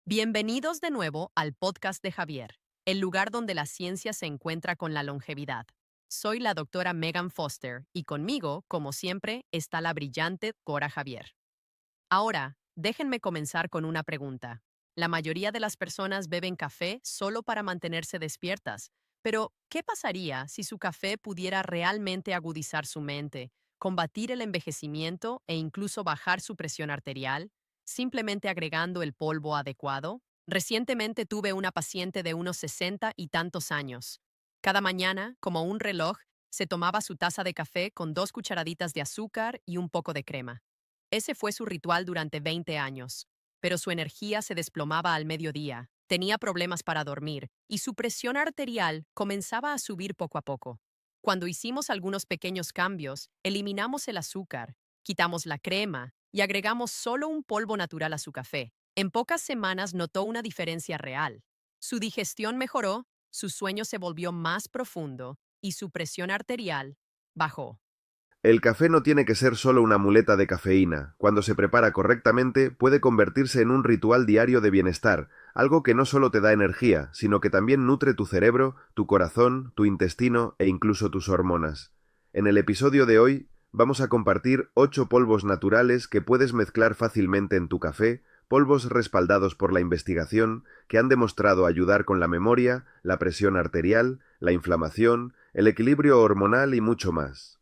Bienvenidos de nuevo al podcast de Javier, el lugar donde la ciencia se encuentra con la longevidad. Soy la doctora Megan Foster y conmigo, como siempre, está la brillante Cora Javier. Ahora, déjenme comenzar con una pregunta. La mayoría de las personas beben café solo para mantenerse despiertas, pero ¿qué pasaría si su café pudiera realmente agudizar su mente, combatir el envejecimiento e incluso bajar su presión arterial, simplemente agregando el polvo adecuado? Recientemente tuve una paciente de unos 60 y tantos años. Cada mañana, como un reloj, se tomaba su taza de café con 2 cucharaditas de azúcar y un poco de crema. Ese fue su ritual durante 20 años, pero su energía se desplomaba al mediodía, tenía problemas para dormir y su presión arterial comenzaba a subir poco a poco. Cuando hicimos algunos pequeños cambios, eliminamos el azúcar, quitamos la crema y agregamos solo un polvo natural a su café. En pocas semanas notó una diferencia real. Su digestión mejoró, su sueño se volvió más profundo y su presión arterial bajó. El café no tiene que ser solo una muleta de cafeína. Cuando se prepara correctamente, puede convertirse en un ritual diario de bienestar, algo que no solo te da energía, sino que también nutre tu cerebro, tu corazón, tu intestino e incluso tus hormonas. En el episodio de hoy, vamos a compartir 8 polvos naturales que puedes mezclar fácilmente en tu café, polvos respaldados por la investigación, que han demostrado ayudar con la memoria, la presión arterial, la inflamación, el equilibrio hormonal y mucho más.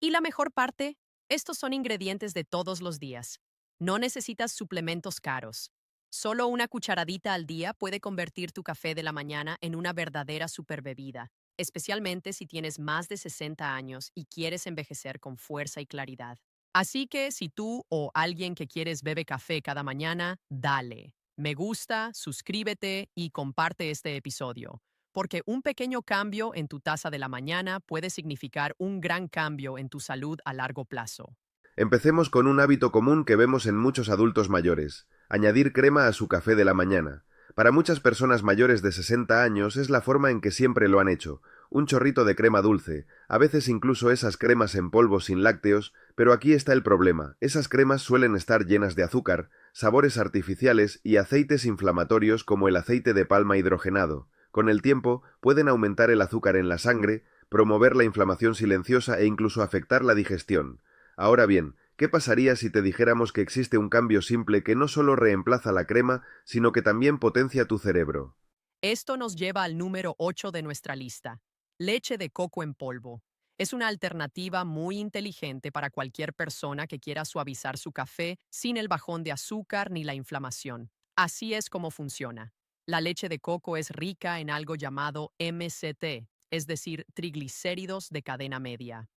Y la mejor parte, estos son ingredientes de todos los días. No necesitas suplementos caros. Solo una cucharadita al día puede convertir tu café de la mañana en una verdadera superbebida, especialmente si tienes más de 60 años y quieres envejecer con fuerza y claridad. Así que si tú o alguien que quieres bebe café cada mañana, dale. Me gusta, suscríbete y comparte este episodio porque un pequeño cambio en tu taza de la mañana puede significar un gran cambio en tu salud a largo plazo. Empecemos con un hábito común que vemos en muchos adultos mayores: añadir crema a su café de la mañana. Para muchas personas mayores de 60 años es la forma en que siempre lo han hecho: un chorrito de crema dulce, a veces incluso esas cremas en polvo sin lácteos, pero aquí está el problema: esas cremas suelen estar llenas de azúcar, sabores artificiales y aceites inflamatorios como el aceite de palma hidrogenado. Con el tiempo, pueden aumentar el azúcar en la sangre, promover la inflamación silenciosa e incluso afectar la digestión. Ahora bien, ¿qué pasaría si te dijéramos que existe un cambio simple que no solo reemplaza la crema, sino que también potencia tu cerebro? Esto nos lleva al número 8 de nuestra lista, leche de coco en polvo. Es una alternativa muy inteligente para cualquier persona que quiera suavizar su café sin el bajón de azúcar ni la inflamación. Así es como funciona. La leche de coco es rica en algo llamado MCT, es decir, triglicéridos de cadena media.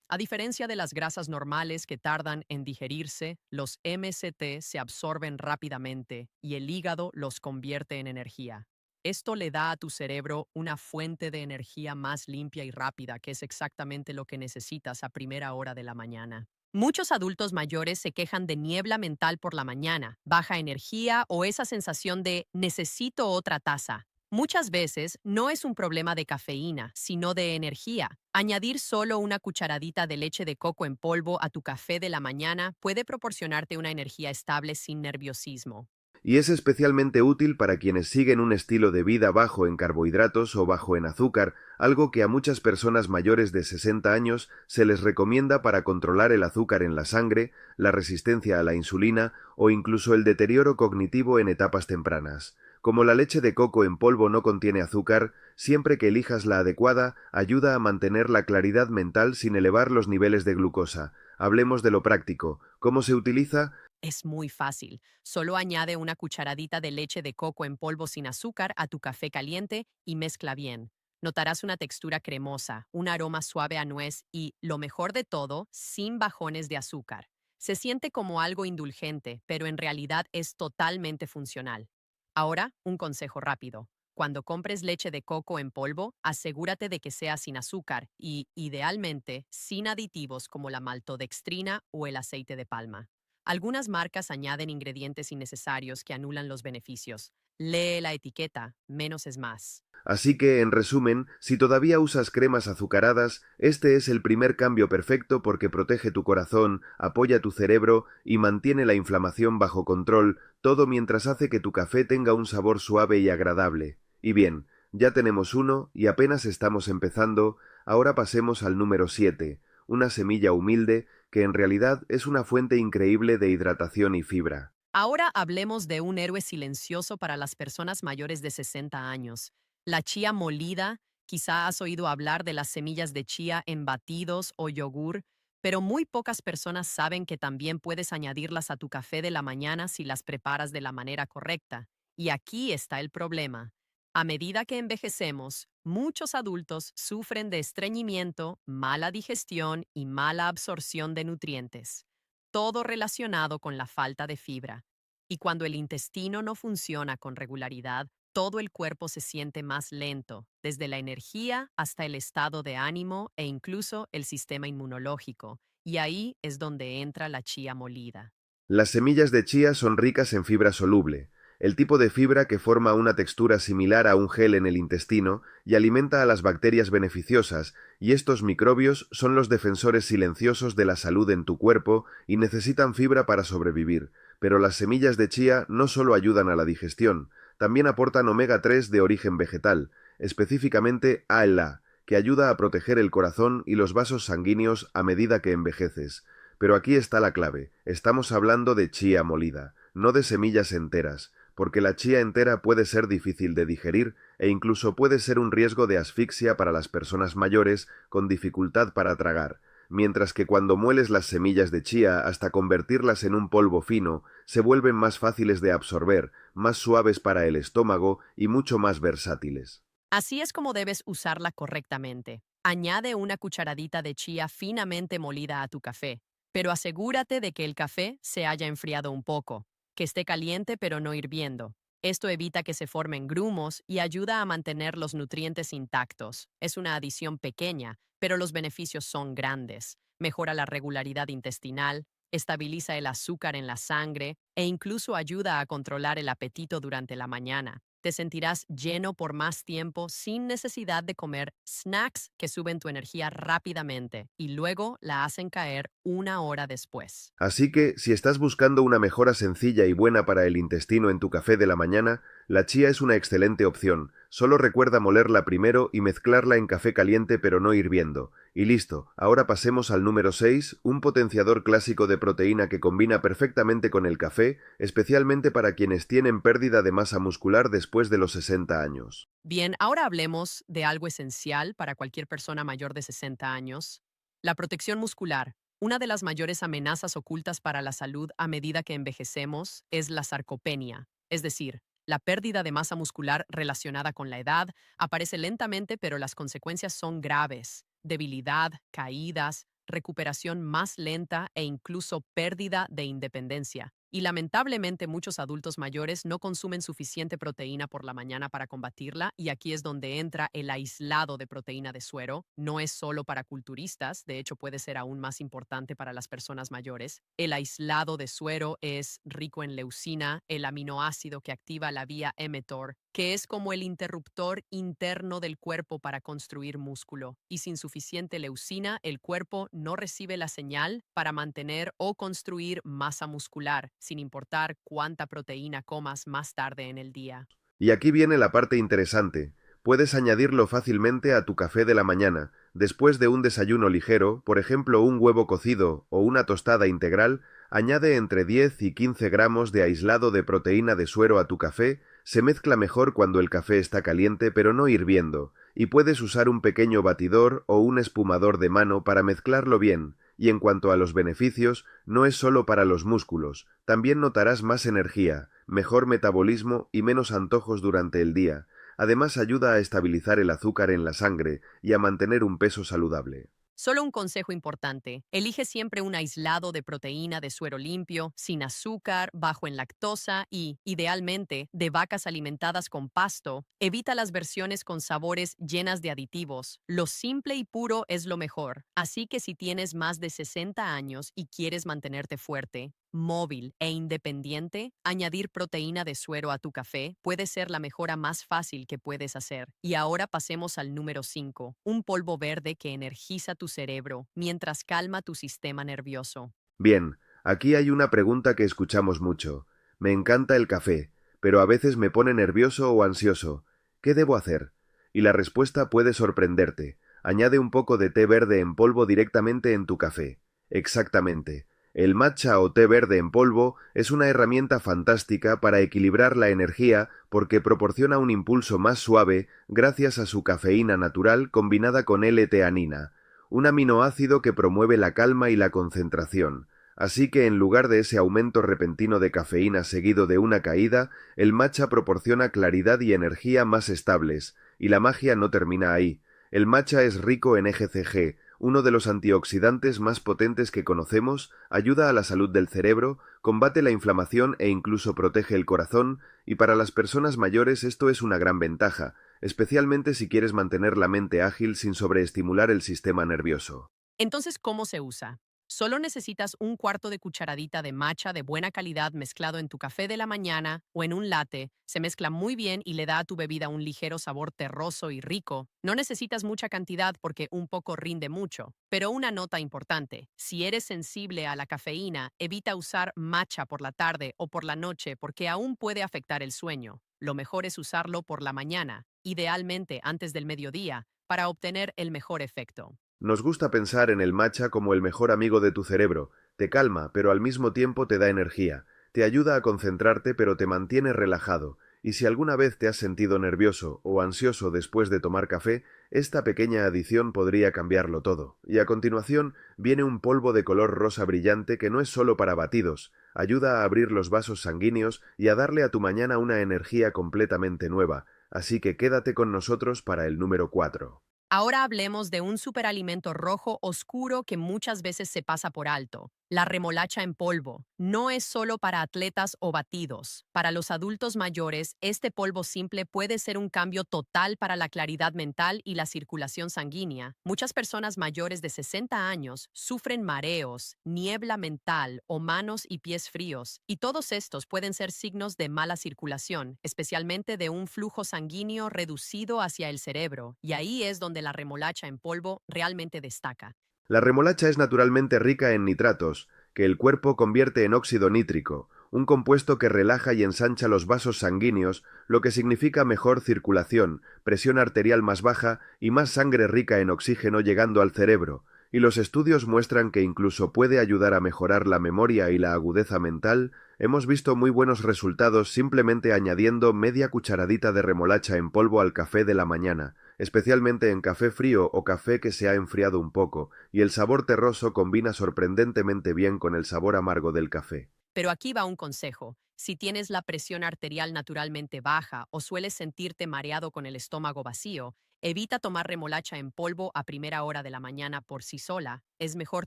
A diferencia de las grasas normales que tardan en digerirse, los MCT se absorben rápidamente y el hígado los convierte en energía. Esto le da a tu cerebro una fuente de energía más limpia y rápida, que es exactamente lo que necesitas a primera hora de la mañana. Muchos adultos mayores se quejan de niebla mental por la mañana, baja energía o esa sensación de necesito otra taza. Muchas veces no es un problema de cafeína, sino de energía. Añadir solo una cucharadita de leche de coco en polvo a tu café de la mañana puede proporcionarte una energía estable sin nerviosismo. Y es especialmente útil para quienes siguen un estilo de vida bajo en carbohidratos o bajo en azúcar, algo que a muchas personas mayores de 60 años se les recomienda para controlar el azúcar en la sangre, la resistencia a la insulina o incluso el deterioro cognitivo en etapas tempranas. Como la leche de coco en polvo no contiene azúcar, siempre que elijas la adecuada, ayuda a mantener la claridad mental sin elevar los niveles de glucosa. Hablemos de lo práctico. ¿Cómo se utiliza? Es muy fácil. Solo añade una cucharadita de leche de coco en polvo sin azúcar a tu café caliente y mezcla bien. Notarás una textura cremosa, un aroma suave a nuez y, lo mejor de todo, sin bajones de azúcar. Se siente como algo indulgente, pero en realidad es totalmente funcional. Ahora, un consejo rápido. Cuando compres leche de coco en polvo, asegúrate de que sea sin azúcar y, idealmente, sin aditivos como la maltodextrina o el aceite de palma. Algunas marcas añaden ingredientes innecesarios que anulan los beneficios. Lee la etiqueta, menos es más. Así que, en resumen, si todavía usas cremas azucaradas, este es el primer cambio perfecto porque protege tu corazón, apoya tu cerebro y mantiene la inflamación bajo control, todo mientras hace que tu café tenga un sabor suave y agradable. Y bien, ya tenemos uno y apenas estamos empezando, ahora pasemos al número 7, una semilla humilde que en realidad es una fuente increíble de hidratación y fibra. Ahora hablemos de un héroe silencioso para las personas mayores de 60 años. La chía molida. Quizá has oído hablar de las semillas de chía en batidos o yogur, pero muy pocas personas saben que también puedes añadirlas a tu café de la mañana si las preparas de la manera correcta. Y aquí está el problema. A medida que envejecemos, muchos adultos sufren de estreñimiento, mala digestión y mala absorción de nutrientes, todo relacionado con la falta de fibra. Y cuando el intestino no funciona con regularidad, todo el cuerpo se siente más lento, desde la energía hasta el estado de ánimo e incluso el sistema inmunológico. Y ahí es donde entra la chía molida. Las semillas de chía son ricas en fibra soluble, el tipo de fibra que forma una textura similar a un gel en el intestino y alimenta a las bacterias beneficiosas, y estos microbios son los defensores silenciosos de la salud en tu cuerpo y necesitan fibra para sobrevivir. Pero las semillas de chía no solo ayudan a la digestión, también aportan omega 3 de origen vegetal, específicamente ALA, que ayuda a proteger el corazón y los vasos sanguíneos a medida que envejeces. Pero aquí está la clave, estamos hablando de chía molida, no de semillas enteras, porque la chía entera puede ser difícil de digerir e incluso puede ser un riesgo de asfixia para las personas mayores con dificultad para tragar, mientras que cuando mueles las semillas de chía hasta convertirlas en un polvo fino, se vuelven más fáciles de absorber, más suaves para el estómago y mucho más versátiles. Así es como debes usarla correctamente. Añade una cucharadita de chía finamente molida a tu café, pero asegúrate de que el café se haya enfriado un poco, que esté caliente pero no hirviendo. Esto evita que se formen grumos y ayuda a mantener los nutrientes intactos. Es una adición pequeña, pero los beneficios son grandes. Mejora la regularidad intestinal, estabiliza el azúcar en la sangre e incluso ayuda a controlar el apetito durante la mañana. Te sentirás lleno por más tiempo sin necesidad de comer snacks que suben tu energía rápidamente y luego la hacen caer una hora después. Así que, si estás buscando una mejora sencilla y buena para el intestino en tu café de la mañana, la chía es una excelente opción. Solo recuerda molerla primero y mezclarla en café caliente pero no hirviendo. Y listo, ahora pasemos al número 6, un potenciador clásico de proteína que combina perfectamente con el café, especialmente para quienes tienen pérdida de masa muscular después de los 60 años. Bien, ahora hablemos de algo esencial para cualquier persona mayor de 60 años, la protección muscular. Una de las mayores amenazas ocultas para la salud a medida que envejecemos es la sarcopenia, es decir, la pérdida de masa muscular relacionada con la edad aparece lentamente, pero las consecuencias son graves: debilidad, caídas, recuperación más lenta e incluso pérdida de independencia. Y lamentablemente muchos adultos mayores no consumen suficiente proteína por la mañana para combatirla, y aquí es donde entra el aislado de proteína de suero. No es solo para culturistas, de hecho puede ser aún más importante para las personas mayores. El aislado de suero es rico en leucina, el aminoácido que activa la vía mTOR, que es como el interruptor interno del cuerpo para construir músculo. Y sin suficiente leucina, el cuerpo no recibe la señal para mantener o construir masa muscular, sin importar cuánta proteína comas más tarde en el día. Y aquí viene la parte interesante. Puedes añadirlo fácilmente a tu café de la mañana. Después de un desayuno ligero, por ejemplo un huevo cocido o una tostada integral, añade entre 10 y 15 gramos de aislado de proteína de suero a tu café. Se mezcla mejor cuando el café está caliente pero no hirviendo, y puedes usar un pequeño batidor o un espumador de mano para mezclarlo bien. Y en cuanto a los beneficios, no es solo para los músculos, también notarás más energía, mejor metabolismo y menos antojos durante el día. Además ayuda a estabilizar el azúcar en la sangre y a mantener un peso saludable. Solo un consejo importante: elige siempre un aislado de proteína de suero limpio, sin azúcar, bajo en lactosa y, idealmente, de vacas alimentadas con pasto. Evita las versiones con sabores llenas de aditivos. Lo simple y puro es lo mejor. Así que si tienes más de 60 años y quieres mantenerte fuerte, móvil e independiente, añadir proteína de suero a tu café puede ser la mejora más fácil que puedes hacer. Y ahora pasemos al número 5, un polvo verde que energiza tu cerebro mientras calma tu sistema nervioso. Bien, aquí hay una pregunta que escuchamos mucho. Me encanta el café, pero a veces me pone nervioso o ansioso. ¿Qué debo hacer? Y la respuesta puede sorprenderte. Añade un poco de té verde en polvo directamente en tu café. Exactamente. El matcha o té verde en polvo es una herramienta fantástica para equilibrar la energía porque proporciona un impulso más suave gracias a su cafeína natural combinada con L-teanina, un aminoácido que promueve la calma y la concentración. Así que en lugar de ese aumento repentino de cafeína seguido de una caída, el matcha proporciona claridad y energía más estables, y la magia no termina ahí. El matcha es rico en EGCG, uno de los antioxidantes más potentes que conocemos, ayuda a la salud del cerebro, combate la inflamación e incluso protege el corazón, y para las personas mayores esto es una gran ventaja, especialmente si quieres mantener la mente ágil sin sobreestimular el sistema nervioso. Entonces, ¿cómo se usa? Solo necesitas un cuarto de cucharadita de matcha de buena calidad mezclado en tu café de la mañana o en un latte. Se mezcla muy bien y le da a tu bebida un ligero sabor terroso y rico. No necesitas mucha cantidad porque un poco rinde mucho. Pero una nota importante, si eres sensible a la cafeína, evita usar matcha por la tarde o por la noche porque aún puede afectar el sueño. Lo mejor es usarlo por la mañana, idealmente antes del mediodía, para obtener el mejor efecto. Nos gusta pensar en el matcha como el mejor amigo de tu cerebro. Te calma, pero al mismo tiempo te da energía. Te ayuda a concentrarte, pero te mantiene relajado. Y si alguna vez te has sentido nervioso o ansioso después de tomar café, esta pequeña adición podría cambiarlo todo. Y a continuación viene un polvo de color rosa brillante que no es solo para batidos, ayuda a abrir los vasos sanguíneos y a darle a tu mañana una energía completamente nueva. Así que quédate con nosotros para el número 4. Ahora hablemos de un superalimento rojo oscuro que muchas veces se pasa por alto. La remolacha en polvo no es solo para atletas o batidos. Para los adultos mayores, este polvo simple puede ser un cambio total para la claridad mental y la circulación sanguínea. Muchas personas mayores de 60 años sufren mareos, niebla mental o manos y pies fríos, y todos estos pueden ser signos de mala circulación, especialmente de un flujo sanguíneo reducido hacia el cerebro, y ahí es donde la remolacha en polvo realmente destaca. La remolacha es naturalmente rica en nitratos, que el cuerpo convierte en óxido nítrico, un compuesto que relaja y ensancha los vasos sanguíneos, lo que significa mejor circulación, presión arterial más baja y más sangre rica en oxígeno llegando al cerebro, y los estudios muestran que incluso puede ayudar a mejorar la memoria y la agudeza mental. Hemos visto muy buenos resultados simplemente añadiendo media cucharadita de remolacha en polvo al café de la mañana, especialmente en café frío o café que se ha enfriado un poco, y el sabor terroso combina sorprendentemente bien con el sabor amargo del café. Pero aquí va un consejo. Si tienes la presión arterial naturalmente baja o sueles sentirte mareado con el estómago vacío, evita tomar remolacha en polvo a primera hora de la mañana por sí sola. Es mejor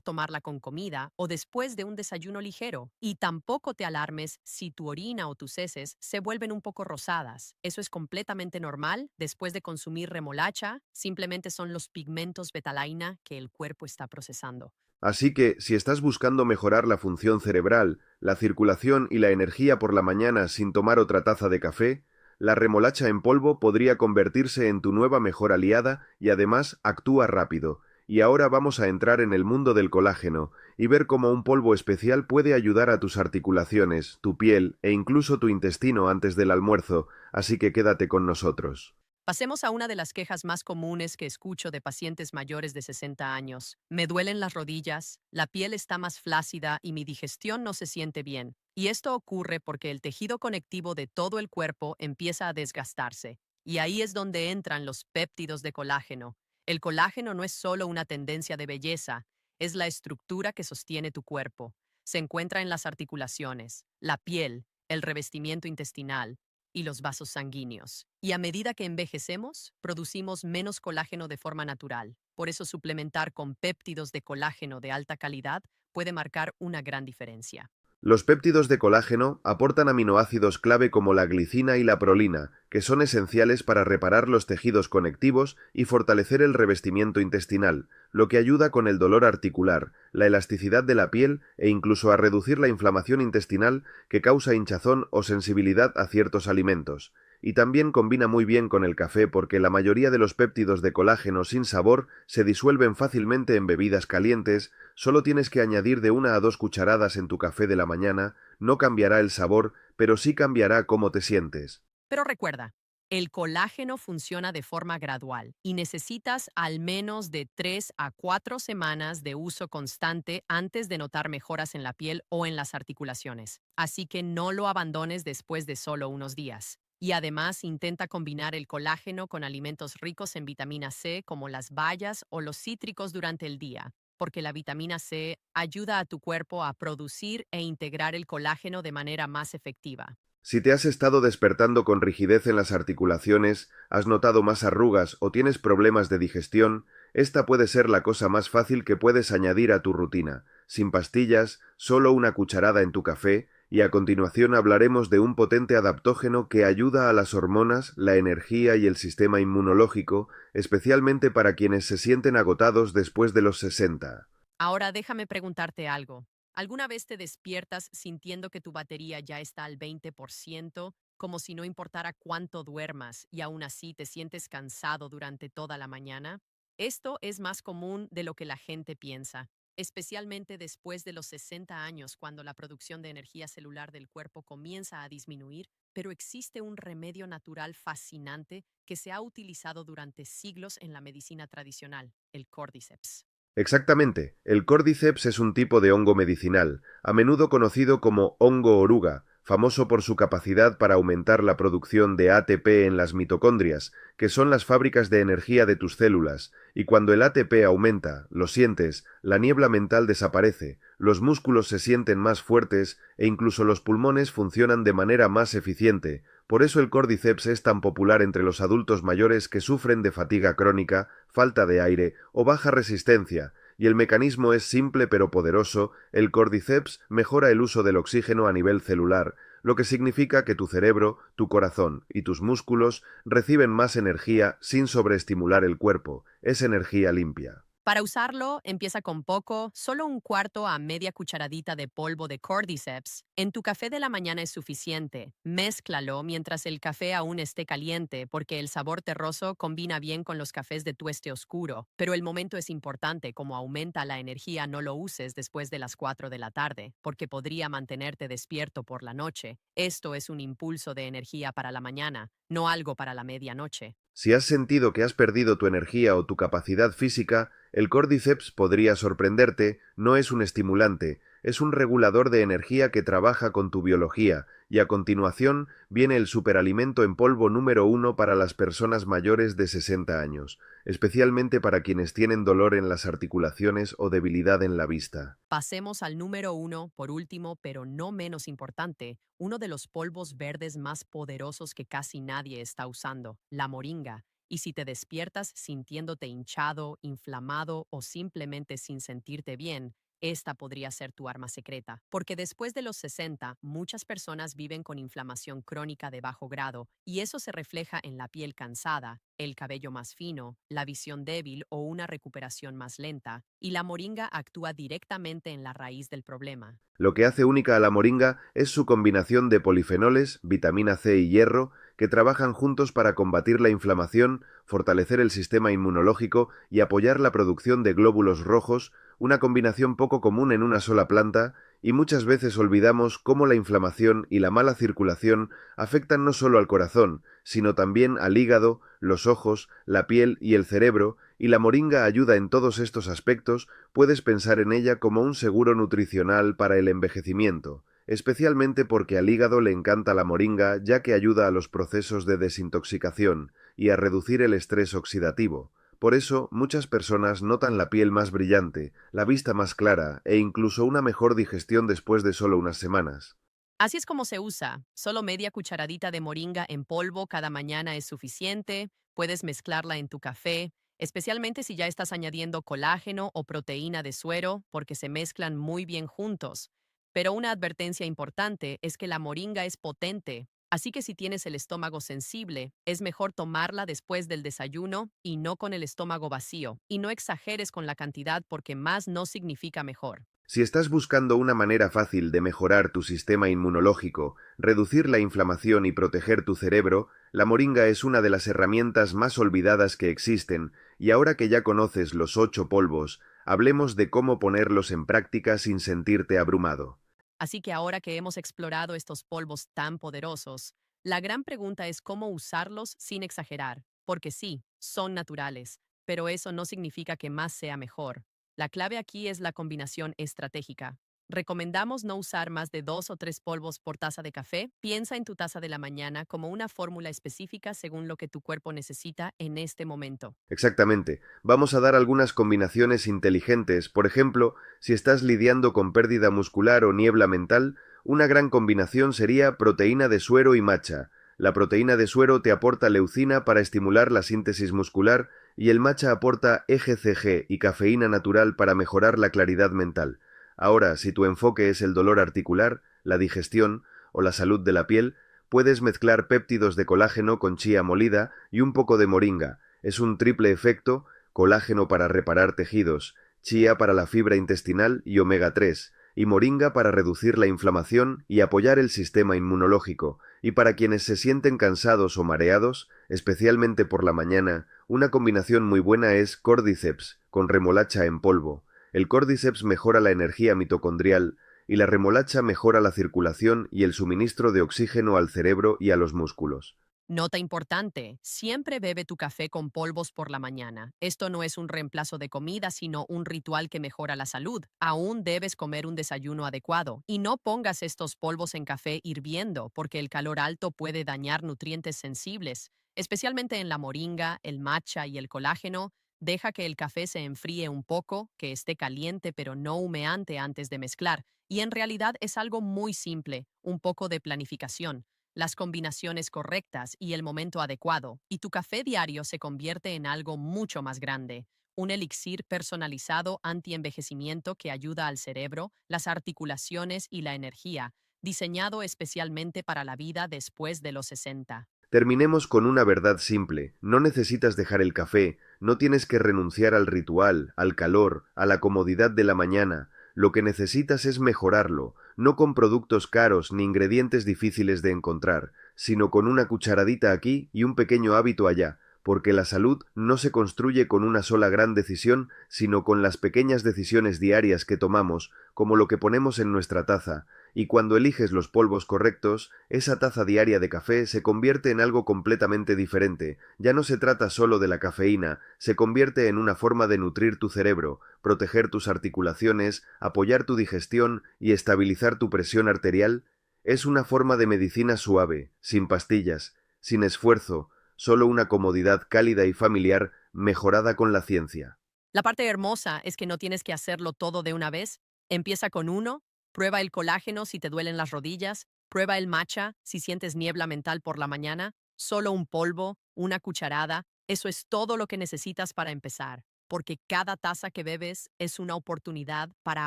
tomarla con comida o después de un desayuno ligero. Y tampoco te alarmes si tu orina o tus heces se vuelven un poco rosadas. Eso es completamente normal después de consumir remolacha. Simplemente son los pigmentos betalaina que el cuerpo está procesando. Así que, si estás buscando mejorar la función cerebral, la circulación y la energía por la mañana sin tomar otra taza de café, la remolacha en polvo podría convertirse en tu nueva mejor aliada y además actúa rápido. Y ahora vamos a entrar en el mundo del colágeno y ver cómo un polvo especial puede ayudar a tus articulaciones, tu piel e incluso tu intestino antes del almuerzo, así que quédate con nosotros. Pasemos a una de las quejas más comunes que escucho de pacientes mayores de 60 años. Me duelen las rodillas, la piel está más flácida y mi digestión no se siente bien. Y esto ocurre porque el tejido conectivo de todo el cuerpo empieza a desgastarse. Y ahí es donde entran los péptidos de colágeno. El colágeno no es solo una tendencia de belleza, es la estructura que sostiene tu cuerpo. Se encuentra en las articulaciones, la piel, el revestimiento intestinal y los vasos sanguíneos. Y a medida que envejecemos, producimos menos colágeno de forma natural. Por eso suplementar con péptidos de colágeno de alta calidad puede marcar una gran diferencia. Los péptidos de colágeno aportan aminoácidos clave como la glicina y la prolina, que son esenciales para reparar los tejidos conectivos y fortalecer el revestimiento intestinal, lo que ayuda con el dolor articular, la elasticidad de la piel e incluso a reducir la inflamación intestinal que causa hinchazón o sensibilidad a ciertos alimentos. Y también combina muy bien con el café porque la mayoría de los péptidos de colágeno sin sabor se disuelven fácilmente en bebidas calientes. Solo tienes que añadir de 1 a 2 cucharadas en tu café de la mañana, no cambiará el sabor, pero sí cambiará cómo te sientes. Pero recuerda, el colágeno funciona de forma gradual y necesitas al menos de 3 a 4 semanas de uso constante antes de notar mejoras en la piel o en las articulaciones. Así que no lo abandones después de solo unos días. Y además intenta combinar el colágeno con alimentos ricos en vitamina C como las bayas o los cítricos durante el día, porque la vitamina C ayuda a tu cuerpo a producir e integrar el colágeno de manera más efectiva. Si te has estado despertando con rigidez en las articulaciones, has notado más arrugas o tienes problemas de digestión, esta puede ser la cosa más fácil que puedes añadir a tu rutina, sin pastillas, solo 1 cucharada en tu café, y a continuación hablaremos de un potente adaptógeno que ayuda a las hormonas, la energía y el sistema inmunológico, especialmente para quienes se sienten agotados después de los 60. Ahora déjame preguntarte algo. ¿Alguna vez te despiertas sintiendo que tu batería ya está al 20%, como si no importara cuánto duermas y aún así te sientes cansado durante toda la mañana? Esto es más común de lo que la gente piensa, especialmente después de los 60 años, cuando la producción de energía celular del cuerpo comienza a disminuir, pero existe un remedio natural fascinante que se ha utilizado durante siglos en la medicina tradicional, el Cordyceps. Exactamente, el Cordyceps es un tipo de hongo medicinal, a menudo conocido como hongo oruga, famoso por su capacidad para aumentar la producción de ATP en las mitocondrias, que son las fábricas de energía de tus células, y cuando el ATP aumenta, lo sientes, la niebla mental desaparece, los músculos se sienten más fuertes e incluso los pulmones funcionan de manera más eficiente. Por eso el Cordyceps es tan popular entre los adultos mayores que sufren de fatiga crónica, falta de aire o baja resistencia, y el mecanismo es simple pero poderoso. El Cordyceps mejora el uso del oxígeno a nivel celular, lo que significa que tu cerebro, tu corazón y tus músculos reciben más energía sin sobreestimular el cuerpo. Es energía limpia. Para usarlo, empieza con poco, solo 1/4 a media cucharadita de polvo de Cordyceps. En tu café de la mañana es suficiente. Mézclalo mientras el café aún esté caliente, porque el sabor terroso combina bien con los cafés de tueste oscuro. Pero el momento es importante, como aumenta la energía, no lo uses después de las 4 de la tarde, porque podría mantenerte despierto por la noche. Esto es un impulso de energía para la mañana, no algo para la medianoche. Si has sentido que has perdido tu energía o tu capacidad física, el Cordyceps podría sorprenderte. No es un estimulante, es un regulador de energía que trabaja con tu biología, y a continuación viene el superalimento en polvo número 1 para las personas mayores de 60 años, especialmente para quienes tienen dolor en las articulaciones o debilidad en la vista. Pasemos al número uno, por último, pero no menos importante, uno de los polvos verdes más poderosos que casi nadie está usando, la moringa. Y si te despiertas sintiéndote hinchado, inflamado o simplemente sin sentirte bien, esta podría ser tu arma secreta, porque después de los 60, muchas personas viven con inflamación crónica de bajo grado, y eso se refleja en la piel cansada, el cabello más fino, la visión débil o una recuperación más lenta, y la moringa actúa directamente en la raíz del problema. Lo que hace única a la moringa es su combinación de polifenoles, vitamina C y hierro, que trabajan juntos para combatir la inflamación, fortalecer el sistema inmunológico y apoyar la producción de glóbulos rojos, una combinación poco común en una sola planta, y muchas veces olvidamos cómo la inflamación y la mala circulación afectan no solo al corazón, sino también al hígado, los ojos, la piel y el cerebro, y la moringa ayuda en todos estos aspectos. Puedes pensar en ella como un seguro nutricional para el envejecimiento, especialmente porque al hígado le encanta la moringa, ya que ayuda a los procesos de desintoxicación y a reducir el estrés oxidativo. Por eso, muchas personas notan la piel más brillante, la vista más clara e incluso una mejor digestión después de solo unas semanas. Así es como se usa. Solo media cucharadita de moringa en polvo cada mañana es suficiente. Puedes mezclarla en tu café, especialmente si ya estás añadiendo colágeno o proteína de suero, porque se mezclan muy bien juntos. Pero una advertencia importante es que la moringa es potente, así que si tienes el estómago sensible, es mejor tomarla después del desayuno y no con el estómago vacío. Y no exageres con la cantidad porque más no significa mejor. Si estás buscando una manera fácil de mejorar tu sistema inmunológico, reducir la inflamación y proteger tu cerebro, la moringa es una de las herramientas más olvidadas que existen, y ahora que ya conoces los 8 polvos, hablemos de cómo ponerlos en práctica sin sentirte abrumado. Así que ahora que hemos explorado estos polvos tan poderosos, la gran pregunta es cómo usarlos sin exagerar, porque sí, son naturales, pero eso no significa que más sea mejor. La clave aquí es la combinación estratégica. Recomendamos no usar más de 2 o 3 polvos por taza de café. Piensa en tu taza de la mañana como una fórmula específica según lo que tu cuerpo necesita en este momento. Exactamente. Vamos a dar algunas combinaciones inteligentes. Por ejemplo, si estás lidiando con pérdida muscular o niebla mental, una gran combinación sería proteína de suero y matcha. La proteína de suero te aporta leucina para estimular la síntesis muscular y el matcha aporta EGCG y cafeína natural para mejorar la claridad mental. Ahora, si tu enfoque es el dolor articular, la digestión o la salud de la piel, puedes mezclar péptidos de colágeno con chía molida y un poco de moringa. Es un triple efecto: colágeno para reparar tejidos, chía para la fibra intestinal y omega 3, y moringa para reducir la inflamación y apoyar el sistema inmunológico. Y para quienes se sienten cansados o mareados, especialmente por la mañana, una combinación muy buena es Cordyceps, con remolacha en polvo. El Cordyceps mejora la energía mitocondrial y la remolacha mejora la circulación y el suministro de oxígeno al cerebro y a los músculos. Nota importante, siempre bebe tu café con polvos por la mañana. Esto no es un reemplazo de comida, sino un ritual que mejora la salud. Aún debes comer un desayuno adecuado y no pongas estos polvos en café hirviendo, porque el calor alto puede dañar nutrientes sensibles, especialmente en la moringa, el matcha y el colágeno. Deja que el café se enfríe un poco, que esté caliente pero no humeante antes de mezclar. Y en realidad es algo muy simple, un poco de planificación, las combinaciones correctas y el momento adecuado, y tu café diario se convierte en algo mucho más grande, un elixir personalizado anti-envejecimiento que ayuda al cerebro, las articulaciones y la energía, diseñado especialmente para la vida después de los 60. Terminemos con una verdad simple: no necesitas dejar el café, no tienes que renunciar al ritual, al calor, a la comodidad de la mañana. Lo que necesitas es mejorarlo, no con productos caros ni ingredientes difíciles de encontrar, sino con una cucharadita aquí y un pequeño hábito allá, porque la salud no se construye con una sola gran decisión, sino con las pequeñas decisiones diarias que tomamos, como lo que ponemos en nuestra taza. Y cuando eliges los polvos correctos, esa taza diaria de café se convierte en algo completamente diferente. Ya no se trata solo de la cafeína, se convierte en una forma de nutrir tu cerebro, proteger tus articulaciones, apoyar tu digestión y estabilizar tu presión arterial. Es una forma de medicina suave, sin pastillas, sin esfuerzo, solo una comodidad cálida y familiar mejorada con la ciencia. La parte hermosa es que no tienes que hacerlo todo de una vez. Empieza con uno, prueba el colágeno si te duelen las rodillas, prueba el matcha si sientes niebla mental por la mañana, solo un polvo, una cucharada, eso es todo lo que necesitas para empezar, porque cada taza que bebes es una oportunidad para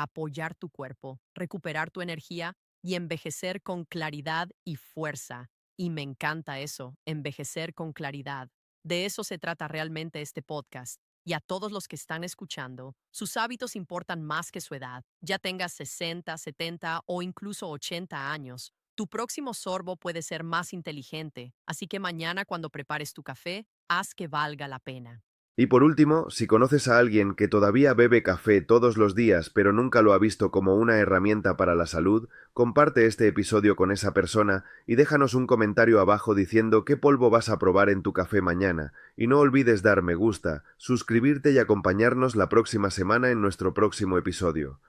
apoyar tu cuerpo, recuperar tu energía y envejecer con claridad y fuerza. Y me encanta eso, envejecer con claridad. De eso se trata realmente este podcast. Y a todos los que están escuchando, sus hábitos importan más que su edad. Ya tengas 60, 70 o incluso 80 años, tu próximo sorbo puede ser más inteligente, así que mañana cuando prepares tu café, haz que valga la pena. Y por último, si conoces a alguien que todavía bebe café todos los días pero nunca lo ha visto como una herramienta para la salud, comparte este episodio con esa persona y déjanos un comentario abajo diciendo qué polvo vas a probar en tu café mañana. Y no olvides dar me gusta, suscribirte y acompañarnos la próxima semana en nuestro próximo episodio.